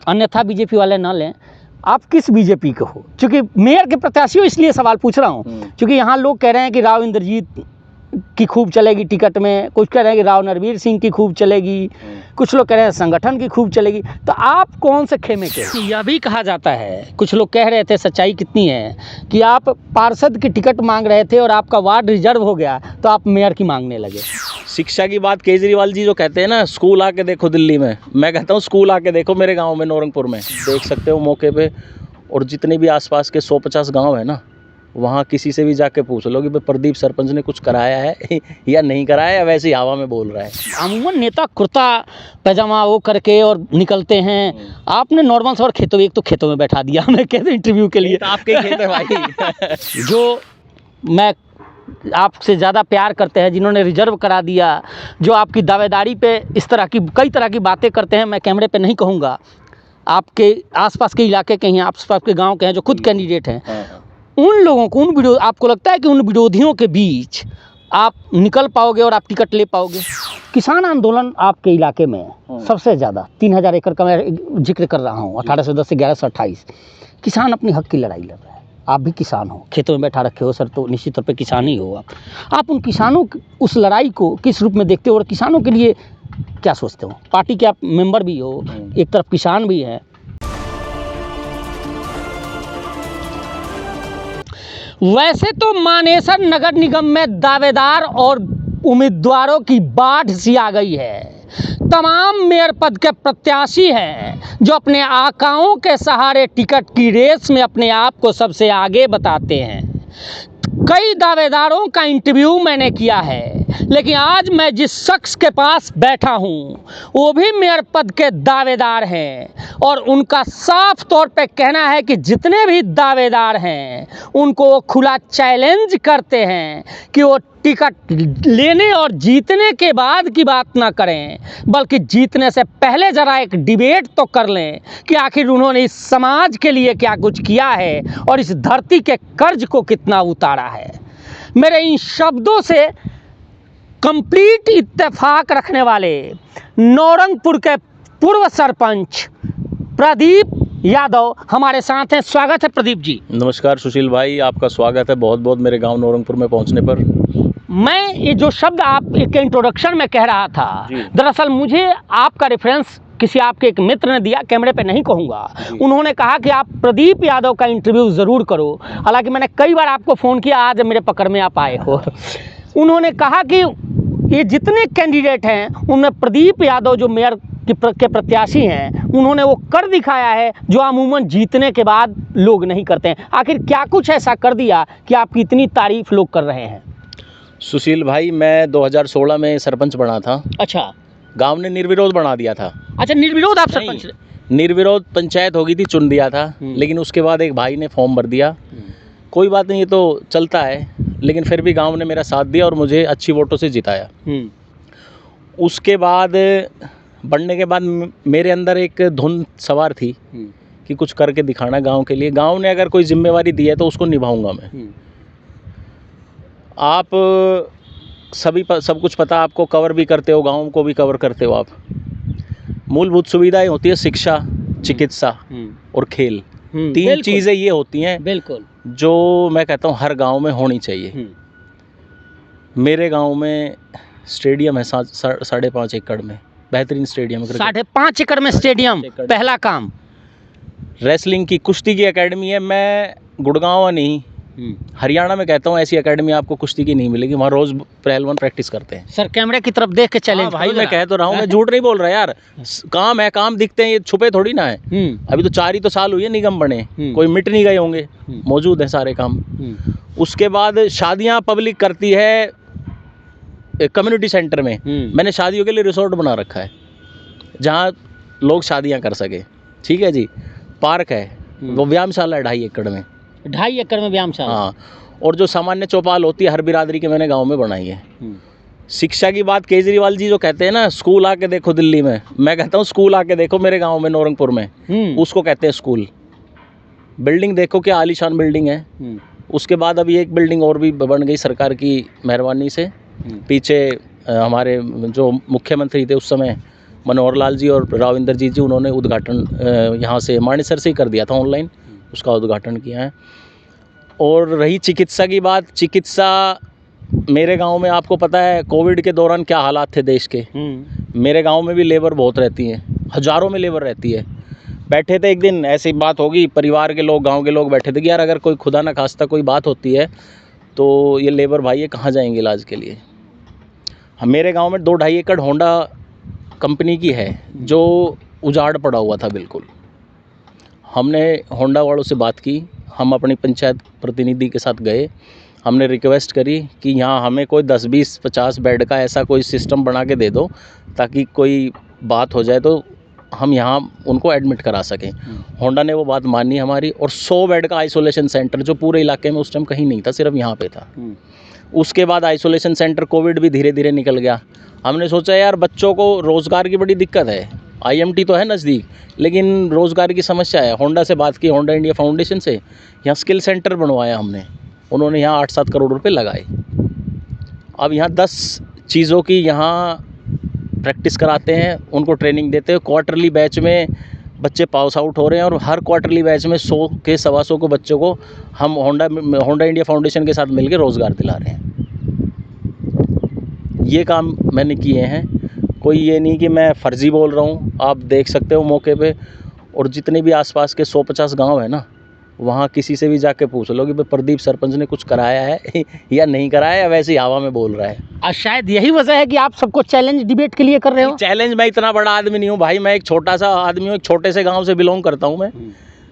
अन्यथा बीजेपी वाले ना लें। आप किस बीजेपी के हो? क्योंकि मेयर के प्रत्याशी हो इसलिए सवाल पूछ रहा हूँ, क्योंकि यहाँ लोग कह रहे हैं कि राव इंद्रजीत की खूब चलेगी टिकट में, कुछ कह रहे हैं कि राव नरवीर सिंह की खूब चलेगी, कुछ लोग कह रहे हैं संगठन की खूब चलेगी। तो आप कौन से खेमे के? यह भी कहा जाता है, कुछ लोग कह रहे थे, सच्चाई कितनी है, कि आप पार्षद की टिकट मांग रहे थे और आपका वार्ड रिजर्व हो गया तो आप मेयर की मांगने लगे। शिक्षा की बात केजरीवाल जी जो कहते हैं ना, स्कूल आके देखो दिल्ली में, मैं कहता हूँ स्कूल आके देखो मेरे गांव में नौरंगपुर में, देख सकते हो मौके पे। और जितने भी आसपास के 150 गांव है ना, वहाँ किसी से भी जाके पूछ लो कि भाई प्रदीप सरपंच ने कुछ कराया है या नहीं कराया, या वैसे ही हवा में बोल रहा है। अमूमन नेता कुर्ता पैजामा वो करके और निकलते हैं, आपने नॉर्मल सा और खेतों, एक तो खेतों में बैठा दिया हमें कहते इंटरव्यू के लिए। तो आपके खेत है भाई जो मैं आपसे ज़्यादा प्यार करते हैं, जिन्होंने रिजर्व करा दिया, जो आपकी दावेदारी पे इस तरह की कई तरह की बातें करते हैं, मैं कैमरे पे नहीं कहूँगा, आपके आसपास के इलाके के हैं, आसपास के गांव के हैं, जो खुद कैंडिडेट हैं, उन लोगों को आपको लगता है कि उन विरोधियों के बीच आप निकल पाओगे और आप टिकट ले पाओगे? किसान आंदोलन आपके इलाके में सबसे ज़्यादा 3000 एकड़ का मैं जिक्र कर रहा हूँ, 1810 से 1128 किसान अपनी हक की लड़ाई लड़ रहे हैं। आप भी किसान हो, खेतों में बैठा रखे हो सर, तो निश्चित तौर पे किसान ही हो आप उन किसानों की उस लड़ाई को किस रूप में देखते हो और किसानों के लिए क्या सोचते हो? पार्टी के आप मेंबर भी हो, एक तरफ किसान भी हैं। वैसे तो मानेसर नगर निगम में दावेदार और उम्मीदवारों की बाढ़ सी आ गई है। तमाम मेयर पद के प्रत्याशी हैं जो अपने आकाओं के सहारे टिकट की रेस में अपने आप को सबसे आगे बताते हैं। कई दावेदारों का इंटरव्यू मैंने किया है, लेकिन आज मैं जिस शख्स के पास बैठा हूँ वो भी मेयर पद के दावेदार हैं और उनका साफ तौर पे कहना है कि जितने भी दावेदार हैं उनको वो खुला चैलेंज करते हैं कि वो टिकट लेने और जीतने के बाद की बात ना करें, बल्कि जीतने से पहले ज़रा एक डिबेट तो कर लें कि आखिर उन्होंने इस समाज के लिए क्या कुछ किया है और इस धरती के कर्ज को कितना उतारा है। मेरे इन शब्दों से कंप्लीट इत्तेफाक रखने वाले नौरंगपुर के पूर्व सरपंच प्रदीप यादव हमारे साथ हैं। स्वागत है प्रदीप जी। नमस्कार सुशील भाई, आपका स्वागत है बहुत बहुत मेरे गांव नौरंगपुर में पहुंचने पर। मैं ये जो शब्द आप के इंट्रोडक्शन में कह रहा था, दरअसल मुझे आपका रेफरेंस किसी आपके एक मित्र ने दिया, कैमरे पे नहीं कहूँगा। उन्होंने कहा कि आप प्रदीप यादव का इंटरव्यू ज़रूर करो। हालांकि मैंने कई बार आपको फ़ोन किया, आज मेरे पकड़ में आप आए हो। उन्होंने कहा कि ये जितने कैंडिडेट हैं उनमें प्रदीप यादव जो मेयर के प्रत्याशी हैं, उन्होंने वो कर दिखाया है जो अमूमन जीतने के बाद लोग नहीं करते हैं। आखिर क्या कुछ ऐसा कर दिया कि आपकी इतनी तारीफ लोग कर रहे हैं? सुशील भाई, मैं 2016 में सरपंच बना था। अच्छा, गांव ने निर्विरोध बना दिया था। अच्छा, निर्विरोध आप सरपंच? निर्विरोध पंचायत हो गई थी, चुन दिया था, लेकिन उसके बाद एक भाई ने फॉर्म भर दिया। कोई बात नहीं, ये तो चलता है, लेकिन फिर भी गांव ने मेरा साथ दिया और मुझे अच्छी वोटों से जिताया। उसके बाद बढ़ने के बाद मेरे अंदर एक धुन सवार थी कि कुछ करके दिखाना गांव के लिए। गांव ने अगर कोई जिम्मेवारी दी है तो उसको निभाऊंगा मैं। आप सब कुछ पता, आपको कवर भी करते हो, गाँव को भी कवर करते हो आप। मूलभूत सुविधाएं होती है शिक्षा, चिकित्सा और खेल। 3 चीज़ें ये होती हैं बिल्कुल जो मैं कहता हूँ हर गांव में होनी चाहिए। मेरे गांव में स्टेडियम है 5.5 एकड़ में, बेहतरीन स्टेडियम है। 5.5 एकड़ में स्टेडियम, पहला काम। रेसलिंग की, कुश्ती की एकेडमी है। मैं गुड़गांव नहीं, हरियाणा में कहता हूँ ऐसी एकेडमी आपको कुश्ती की नहीं मिलेगी। वहाँ रोज पहलवान प्रैक्टिस करते हैं। सर कैमरे की तरफ देख के चैलेंज भाई, मैं कह तो रहा हूँ, मैं झूठ नहीं बोल रहा यार। काम है, काम दिखते हैं, ये छुपे थोड़ी ना है। अभी तो 4 ही तो साल हुई है निगम बने, कोई मिट नहीं गए होंगे, मौजूद है सारे काम। उसके बाद शादियाँ पब्लिक करती है कम्युनिटी सेंटर में। मैंने शादियों के लिए रिसोर्ट बना रखा है जहाँ लोग शादियाँ कर सके। ठीक है जी। पार्क है, वो व्यायामशाला है 2.5 एकड़ में। 2.5 एकड़ में व्यायामशाला? हाँ। और जो सामान्य चौपाल होती है हर बिरादरी के, मैंने गांव में बनाई है। शिक्षा की बात केजरीवाल जी जो कहते हैं ना, स्कूल आके देखो दिल्ली में, मैं कहता हूँ स्कूल आके देखो मेरे गांव में नौरंगपुर में। उसको कहते हैं स्कूल। बिल्डिंग देखो क्या आलीशान बिल्डिंग है। उसके बाद अभी एक बिल्डिंग और भी बन गई सरकार की मेहरबानी से। पीछे हमारे जो मुख्यमंत्री थे उस समय, मनोहर लाल जी और राव इंद्रजीत जी, उन्होंने उद्घाटन यहाँ से मानेसर से ही कर दिया था, ऑनलाइन उसका उद्घाटन किया है। और रही चिकित्सा की बात, चिकित्सा मेरे गांव में आपको पता है कोविड के दौरान क्या हालात थे देश के। मेरे गांव में भी लेबर बहुत रहती है, हज़ारों में लेबर रहती है। बैठे थे एक दिन, ऐसी बात होगी, परिवार के लोग, गांव के लोग बैठे थे कि यार अगर कोई खुदा ना खास्ता कोई बात होती है तो ये लेबर भाई ये कहाँ जाएंगे इलाज के लिए। हम मेरे गांव में 2-2.5 एकड़ होंडा कंपनी की है जो उजाड़ पड़ा हुआ था बिल्कुल। हमने होंडा वालों से बात की, हम अपनी पंचायत प्रतिनिधि के साथ गए, हमने रिक्वेस्ट करी कि यहाँ हमें कोई 10, 20, 50 बेड का ऐसा कोई सिस्टम बना के दे दो ताकि कोई बात हो जाए तो हम यहाँ उनको एडमिट करा सकें। होंडा ने वो बात मानी हमारी, और 100 बेड का आइसोलेशन सेंटर जो पूरे इलाके में उस टाइम कहीं नहीं था, सिर्फ यहाँ पे था। उसके बाद आइसोलेशन सेंटर, कोविड भी धीरे धीरे निकल गया। हमने सोचा यार बच्चों को रोज़गार की बड़ी दिक्कत है, IMT तो है नज़दीक लेकिन रोज़गार की समस्या है। होंडा से बात की, होंडा इंडिया फाउंडेशन से, यहाँ स्किल सेंटर बनवाया हमने, उन्होंने यहाँ 8-7 करोड़ रुपए लगाए। अब यहाँ 10 चीज़ों की यहाँ प्रैक्टिस कराते हैं, उनको ट्रेनिंग देते हैं। क्वार्टरली बैच में बच्चे पास आउट हो रहे हैं और हर क्वार्टरली बैच में 100 के 125 को बच्चों को हम होंडा इंडिया फाउंडेशन के साथ मिलकर रोज़गार दिला रहे हैं। ये काम मैंने किए हैं, कोई ये नहीं कि मैं फ़र्ज़ी बोल रहा हूँ, आप देख सकते हो मौके पे। और जितने भी आसपास के 150 गांव है ना, वहाँ किसी से भी जाके पूछ लो कि भाई प्रदीप सरपंच ने कुछ कराया है या नहीं कराया, या वैसे ही हवा में बोल रहा है। और शायद यही वजह है कि आप सबको चैलेंज डिबेट के लिए कर रहे हो। चैलेंज, मैं इतना बड़ा आदमी नहीं हूँ भाई, मैं एक छोटा सा आदमी हूँ, एक छोटे से गांव से बिलोंग करता हूँ मैं।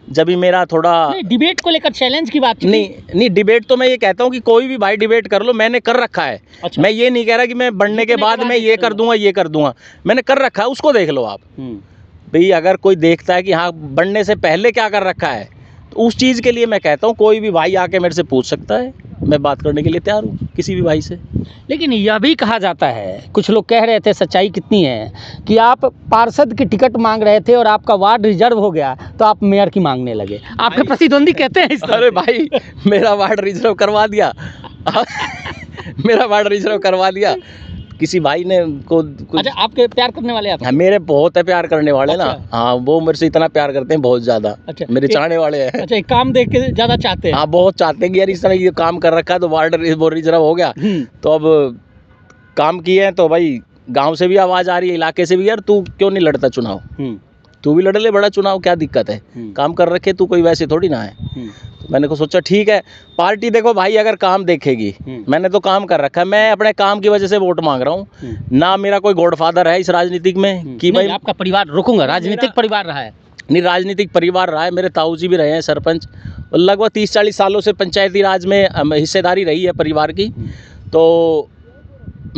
जब भी मेरा थोड़ा डिबेट को लेकर चैलेंज की बात नहीं, डिबेट तो मैं ये कहता हूँ कि कोई भी भाई डिबेट कर लो, मैंने कर रखा है। अच्छा। मैं ये नहीं कह रहा कि मैं बढ़ने के बाद मैं ये कर दूंगा, ये कर दूंगा, मैंने कर रखा है, उसको देख लो आप। भाई अगर कोई देखता है कि हाँ बढ़ने से पहले क्या कर रखा है, तो उस चीज़ के लिए मैं कहता हूँ कोई भी भाई आके मेरे से पूछ सकता है, मैं बात करने के लिए तैयार हूँ किसी भी भाई से। लेकिन यह भी कहा जाता है, कुछ लोग कह रहे थे, सच्चाई कितनी है, कि आप पार्षद की टिकट मांग रहे थे और आपका वार्ड रिजर्व हो गया तो आप मेयर की मांगने लगे। आपके प्रतिद्वंदी कहते हैं इस तरह। अरे भाई मेरा वार्ड रिजर्व करवा दिया मेरा वार्ड रिजर्व करवा दिया किसी भाई ने को कुछ। अच्छा, आपके प्यार करने वाले आप? हाँ, मेरे बहुत है प्यार करने वाले। अच्छा। ना हाँ, वो मेरे से इतना प्यार करते हैं, बहुत ज़्यादा। अच्छा, मेरे चाहने वाले हैं। अच्छा, एक काम देख के ज़्यादा चाहते हैं? हाँ, बहुत चाहते हैं कि यार इस तरह ये काम कर रखा है तो वार्ड रिजर्व हो गया, तो अब काम किए हैं तो भाई गाँव से भी आवाज़ आ रही है, इलाके से भी, यार तू क्यों नहीं लड़ता चुनाव, तू भी लड़ ले बड़ा चुनाव, क्या दिक्कत है, काम कर रखे तू, कोई वैसे थोड़ी ना है। तो मैंने को सोचा ठीक है, पार्टी देखो भाई अगर काम देखेगी, मैंने तो काम कर रखा है, मैं अपने काम की वजह से वोट मांग रहा हूँ ना। मेरा कोई गॉडफादर है इस राजनीतिक में कि भाई आपका परिवार, रुकूंगा, राजनीतिक परिवार रहा है? नहीं, राजनीतिक परिवार रहा है, मेरे ताऊ जी भी रहे हैं सरपंच, और लगभग 30-40 सालों से पंचायती राज में हिस्सेदारी रही है परिवार की। तो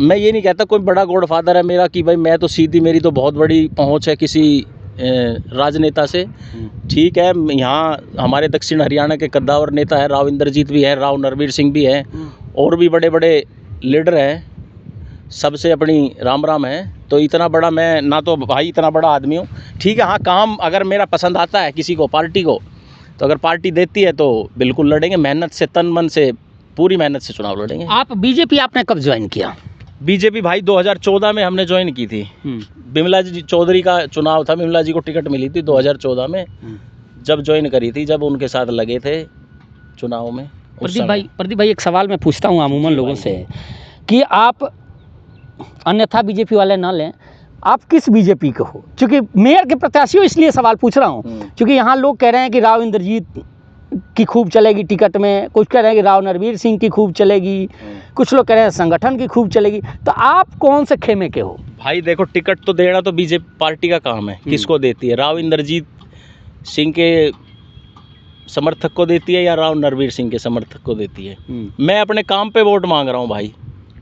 मैं ये नहीं कहता कोई बड़ा गॉडफादर है मेरा कि भाई मैं तो सीधी, मेरी तो बहुत बड़ी पहुँच है किसी राजनेता से। ठीक है, यहाँ हमारे दक्षिण हरियाणा के कद्दावर नेता है, राव इंद्रजीत भी है, राव नरवीर सिंह भी है, और भी बड़े बड़े लीडर हैं, सबसे अपनी राम राम है। तो इतना बड़ा मैं ना तो भाई इतना बड़ा आदमी हूँ। ठीक है, हाँ काम अगर मेरा पसंद आता है किसी को, पार्टी को, तो अगर पार्टी देती है तो बिल्कुल लड़ेंगे, मेहनत से, तन मन से, पूरी मेहनत से चुनाव लड़ेंगे। आप बीजेपी आपने कब ज्वाइन किया? बीजेपी भाई 2014 में हमने ज्वाइन की थी। बिमला जी चौधरी का चुनाव था, बिमला जी को टिकट मिली थी 2014 में, जब ज्वाइन करी थी, जब उनके साथ लगे थे चुनाव में। प्रदीप भाई एक सवाल मैं पूछता हूँ अमूमन लोगों से कि आप, अन्यथा बीजेपी वाले ना लें, आप किस बीजेपी के हो? क्योंकि मेयर के प्रत्याशी हो इसलिए सवाल पूछ रहा हूँ, क्योंकि यहाँ लोग कह रहे हैं कि राव इंद्रजीत की खूब चलेगी टिकट में, कुछ कह रहे हैं कि राव नरवीर सिंह की खूब चलेगी, कुछ लोग कह रहे हैं संगठन की खूब चलेगी। तो आप कौन से खेमे के हो? भाई देखो, टिकट तो देना तो बीजेपी पार्टी का काम है, किसको देती है, राव इंद्रजीत सिंह के समर्थक को देती है या राव नरवीर सिंह के समर्थक को देती है। मैं अपने काम पे वोट मांग रहा हूँ भाई,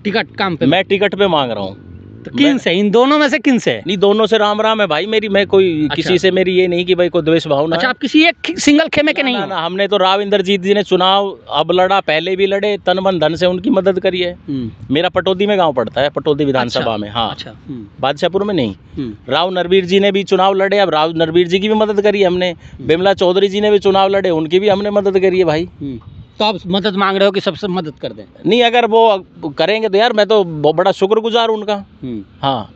टिकट काम पे, मैं टिकट पे मांग रहा हूँ। तो किन से, इन दोनों में से किन से? नहीं, दोनों से राम राम है भाई मेरी, मैं कोई किसी से मेरी ये नहीं कि भाई कोई द्वेष भावना। अच्छा, आप किसी एक सिंगल खेमे के नहीं हो? ना, हमने तो राव इंद्रजीत जी ने चुनाव अब लड़ा, पहले भी लड़े, तन मन धन से उनकी मदद करी है। मेरा पटौदी में गांव पड़ता है, पटौदी विधानसभा में। हाँ, अच्छा, बादशाहपुर में नहीं। राव नरवीर जी ने भी चुनाव लड़े, अब राव नरवीर जी की भी मदद करी है हमने। बिमला चौधरी जी ने भी चुनाव लड़े, उनकी भी हमने मदद करी है भाई। तो आप मदद मांग रहे हो कि सबसे मदद कर दें? नहीं, अगर वो करेंगे तो यार मैं तो बहुत बड़ा शुक्रगुजार उनका। हाँ,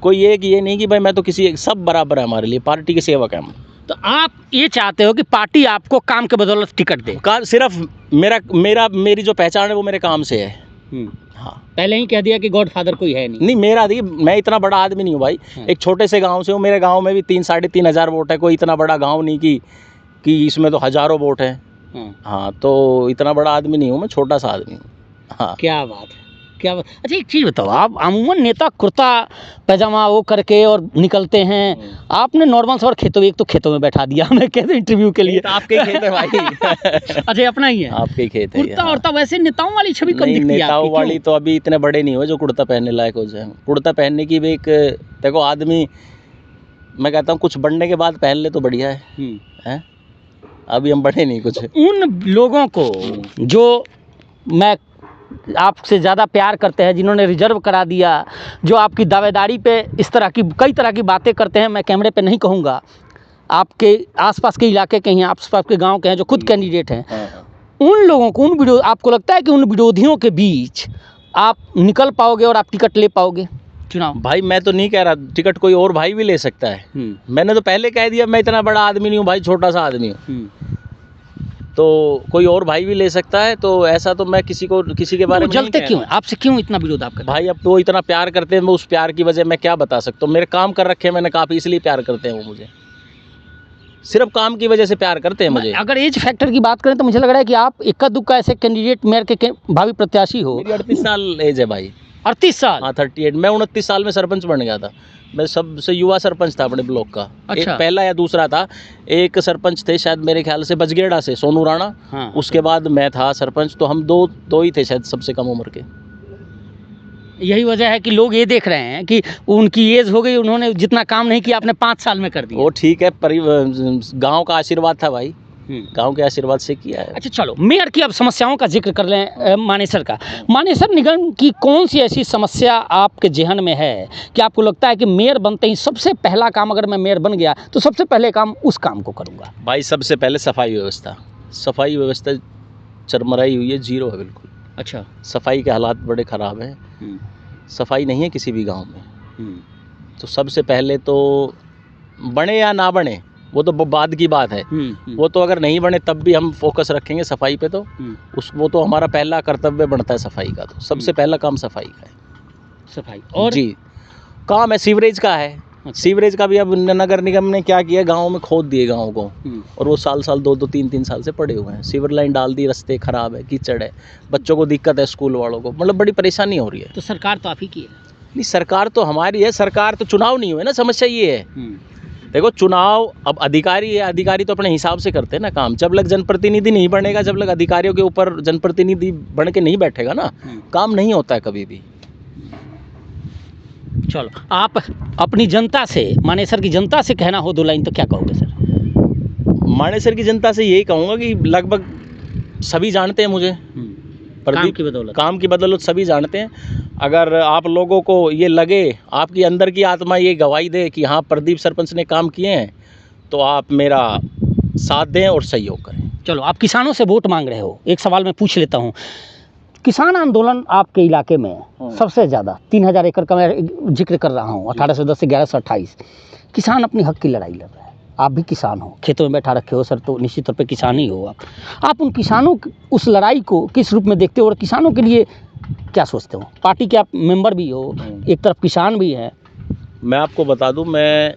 कोई एक ये नहीं कि भाई मैं तो किसी, सब बराबर है हमारे लिए, पार्टी के सेवक है हम। तो आप ये चाहते हो कि पार्टी आपको काम के बदौलत टिकट दे? सिर्फ मेरी जो पहचान है वो मेरे काम से है। हाँ, पहले ही कह दिया कि गॉडफादर कोई है नहीं। नहीं मेरा देखिए, मैं इतना बड़ा आदमी नहीं हूँ भाई, एक छोटे से गांव से हूँ। मेरे गांव में भी 3-3.5 वोट है, कोई इतना बड़ा गांव नहीं कि इसमें तो हजारों वोट है। हाँ, तो इतना बड़ा आदमी नहीं हूँ मैं, छोटा सा आदमी हूँ। हाँ, क्या बात है, क्या बात। अच्छा एक चीज़ बताओ, आप अमूमन नेता कुर्ता पैजामा वो करके और निकलते हैं, आपने नॉर्मल सवार खेतों में, एक तो खेतों में बैठा दिया हमें कहते इंटरव्यू के लिए। तो आपके ही खेत है भाई। अच्छा अपना ही है, आपके ही खेत है। कुर्ता और वैसे नेताओं वाली छवि कम नहीं, दिखती है नेताओं आपकी, वाली तो अभी इतने बड़े नहीं हुए जो कुर्ता पहनने लायक हो जाए। कुर्ता पहनने की भी एक, देखो आदमी, मैं कहता हूँ कुछ बढ़ने के बाद पहन ले तो बढ़िया है। अभी हम बढ़े नहीं कुछ। उन लोगों को जो मैं आपसे ज़्यादा प्यार करते हैं, जिन्होंने रिजर्व करा दिया, जो आपकी दावेदारी पे इस तरह की कई तरह की बातें करते हैं, मैं कैमरे पे नहीं कहूँगा, आपके आसपास के इलाके के हैं, आसपास के गांव के हैं, जो खुद कैंडिडेट हैं, उन लोगों को, आपको लगता है कि उन विरोधियों के बीच आप निकल पाओगे और आप टिकट ले पाओगे चुनाव? भाई मैं तो नहीं कह रहा, टिकट कोई और भाई भी ले सकता है। मैंने तो पहले कह दिया मैं इतना बड़ा आदमी नहीं हूँ भाई, छोटा सा आदमी हूँ, तो कोई और भाई भी ले सकता है। तो ऐसा तो मैं किसी के बारे में जलते क्यों हैं? आपसे क्यों इतना विरोध आपका? भाई अब तो इतना प्यार करते हैं, मैं उस प्यार की वजह मैं क्या बता सकता हूँ। मेरे काम कर रखे हैं मैंने काफ़ी, इसलिए प्यार करते हैं वो मुझे, सिर्फ काम की वजह से प्यार करते हैं मुझे। अगर एज फैक्टर की बात करें तो मुझे लग रहा है कि आप इक्का दुक्का ऐसे कैंडिडेट मेयर के भावी प्रत्याशी हो। मेरी 38 साल एज है भाई। 38 साल? हाँ 38। मैं 29 साल में सरपंच बन गया था। मैं सबसे युवा सरपंच था अपने ब्लॉक का। अच्छा। एक पहला या दूसरा था। एक सरपंच थे शायद मेरे ख्याल से बजगेड़ा से, सोनू राणा। हाँ। उसके बाद मैं था सरपंच, तो हम दो ही थे शायद सबसे कम उम्र के। यही वजह है कि लोग ये देख रहे हैं कि उनकी एज हो गई, उन्होंने जितना काम नहीं किया आपने 5 साल में कर दिया। वो ठीक है, गांव का आशीर्वाद था भाई, गांव के आशीर्वाद से किया है। अच्छा चलो, मेयर की अब समस्याओं का जिक्र कर लें। मानेसर का, मानेसर निगम की कौन सी ऐसी समस्या आपके जेहन में है कि आपको लगता है कि मेयर बनते ही सबसे पहला काम, अगर मैं मेयर बन गया तो सबसे पहले काम उस काम को करूँगा? भाई सबसे पहले सफाई व्यवस्था चरमराई हुई है, जीरो है बिल्कुल। अच्छा। सफाई के हालात बड़े ख़राब हैं। सफाई नहीं है किसी भी गांव में। तो सबसे पहले तो बने या ना बने वो तो बाद की बात है। वो तो अगर नहीं बने तब भी हम फोकस रखेंगे सफाई पे। तो वो तो हमारा पहला कर्तव्य बनता है सफाई का। तो सबसे पहला काम सफाई का है। सफाई और जी काम है सीवरेज का है। अच्छा। सीवरेज का भी अब नगर निगम ने क्या किया, गाँव में खोद दिए गाँव को, और वो साल 2-3 साल से पड़े हुए हैं। सीवर लाइन डाल दी, रास्ते ख़राब है, कीचड़ है, बच्चों को दिक्कत है, स्कूल वालों को, मतलब बड़ी परेशानी हो रही है। तो सरकार तो आप ही की है? नहीं, सरकार तो हमारी है, सरकार तो चुनाव नहीं हुए ना। समस्या ये है, देखो चुनाव, अब अधिकारी है, अधिकारी तो अपने हिसाब से करते हैं ना काम। जब लग जनप्रतिनिधि नहीं बनेगा, जब लग अधिकारियों के ऊपर जनप्रतिनिधि बन के नहीं बैठेगा ना, काम नहीं होता है कभी भी। चलो, आप अपनी जनता से, मानेसर की जनता से कहना हो 2 लाइन तो क्या कहोगे सर? मानेसर की जनता से यही कहूँगा कि लगभग सभी जानते हैं मुझे, प्रदीप काम की बदौलत सभी जानते हैं। अगर आप लोगों को ये लगे, आपकी अंदर की आत्मा ये गवाही दे कि हाँ प्रदीप सरपंच ने काम किए हैं, तो आप मेरा साथ दें और सहयोग करें। चलो, आप किसानों से वोट मांग रहे हो, एक सवाल मैं पूछ लेता हूँ। किसान आंदोलन आपके इलाके में सबसे ज़्यादा 3000 एकड़ का मैं जिक्र कर रहा हूँ, 1810 से 1128 किसान अपनी हक की लड़ाई लड़ रहे हैं। आप भी किसान हो, खेतों में बैठा रखे हो सर, तो निश्चित तौर पे किसान ही हो आप उन किसानों की उस लड़ाई को किस रूप में देखते हो और किसानों के लिए क्या सोचते हो? पार्टी के आप मेंबर भी हो, एक तरफ किसान भी हैं। मैं आपको बता दूं, मैं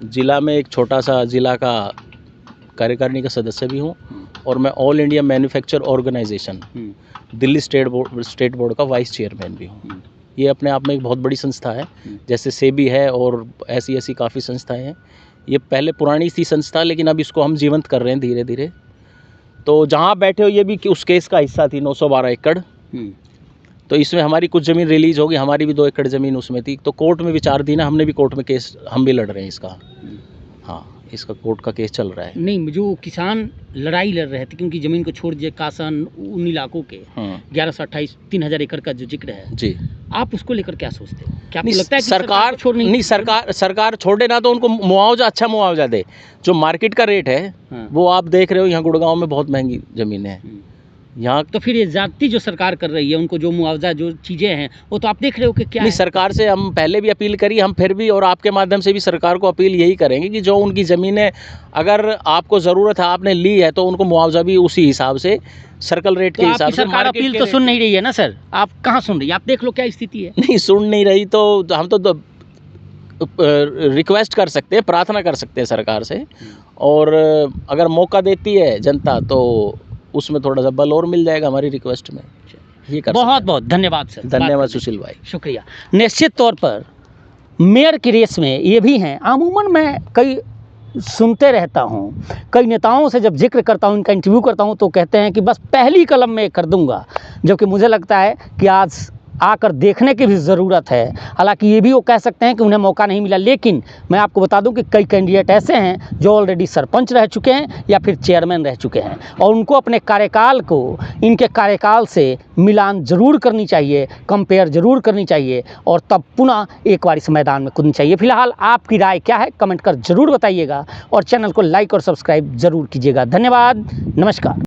ज़िला में एक छोटा सा ज़िला का कार्यकारिणी का सदस्य भी हूं, और मैं all India manufacture organisation Delhi state board का वाइस चेयरमैन भी हूं। ये अपने आप में एक बहुत बड़ी संस्था है, जैसे सेबी है और ऐसी काफ़ी संस्थाएं हैं। ये पहले पुरानी सी संस्था, लेकिन अब इसको हम जीवंत कर रहे हैं धीरे धीरे। तो जहाँ बैठे हो, ये भी उस केस का हिस्सा थी, 912 एकड़। तो इसमें हमारी कुछ ज़मीन रिलीज होगी, हमारी भी 2 एकड़ ज़मीन उसमें थी। तो कोर्ट में विचार दी ना, हमने भी कोर्ट में केस, हम भी लड़ रहे हैं इसका। हाँ, इसका कोर्ट का केस चल रहा है। नहीं, जो किसान लड़ाई लड़ रहे थे कि उनकी ज़मीन को छोड़ दिए, कासन उन इलाकों के 1128 3000 एकड़ का जो जिक्र है जी, आप उसको लेकर क्या सोचते हो? क्या आपको लगता है कि सरकार छोड़नी नहीं? सरकार छोड़े ना तो उनको मुआवजा, अच्छा मुआवजा दे। जो मार्केट का रेट है वो आप देख रहे हो, यहाँ गुड़गांव में बहुत महंगी ज़मीनें हैं। यहाँ तो फिर ये जाति जो सरकार कर रही है, उनको जो मुआवजा जो चीज़ें हैं वो तो आप देख रहे हो कि क्या नहीं, है? सरकार से हम पहले भी अपील करी, हम फिर भी और आपके माध्यम से भी सरकार को अपील यही करेंगे कि जो उनकी ज़मीनें अगर आपको ज़रूरत है, आपने ली है, तो उनको मुआवजा भी उसी हिसाब से सर्कल रेट तो के आपकी हिसाब से सरकार मार्केट अपील के तो रेट- सुन नहीं रही है ना सर, आप कहाँ सुन रही है? आप देख लो क्या स्थिति है। नहीं सुन नहीं रही तो हम तो रिक्वेस्ट कर सकते हैं, प्रार्थना कर सकते हैं सरकार से, और अगर मौका देती है जनता तो उसमें थोड़ा सा बल और मिल जाएगा हमारी रिक्वेस्ट में। ये कर बहुत सकते बहुत धन्यवाद सर, हैं। धन्यवाद बात करने सुशील भाई। के लिए। शुक्रिया। निश्चित तौर पर मेयर की रेस में ये भी हैं, अमूमन मैं कई सुनते रहता हूँ, कई नेताओं से जब जिक्र करता हूँ, इनका इंटरव्यू करता हूँ तो कहते हैं कि बस पहली कलम में कर दूंगा, जबकि मुझे लगता है कि आज आकर देखने की भी ज़रूरत है। हालांकि ये भी वो कह सकते हैं कि उन्हें मौका नहीं मिला, लेकिन मैं आपको बता दूं कि कई कैंडिडेट ऐसे हैं जो ऑलरेडी सरपंच रह चुके हैं या फिर चेयरमैन रह चुके हैं, और उनको अपने कार्यकाल को इनके कार्यकाल से मिलान ज़रूर करनी चाहिए, कंपेयर ज़रूर करनी चाहिए, और तब पुनः एक बार इस मैदान में कूदनी चाहिए। फिलहाल आपकी राय क्या है, कमेंट कर ज़रूर बताइएगा, और चैनल को लाइक और सब्सक्राइब ज़रूर कीजिएगा। धन्यवाद, नमस्कार।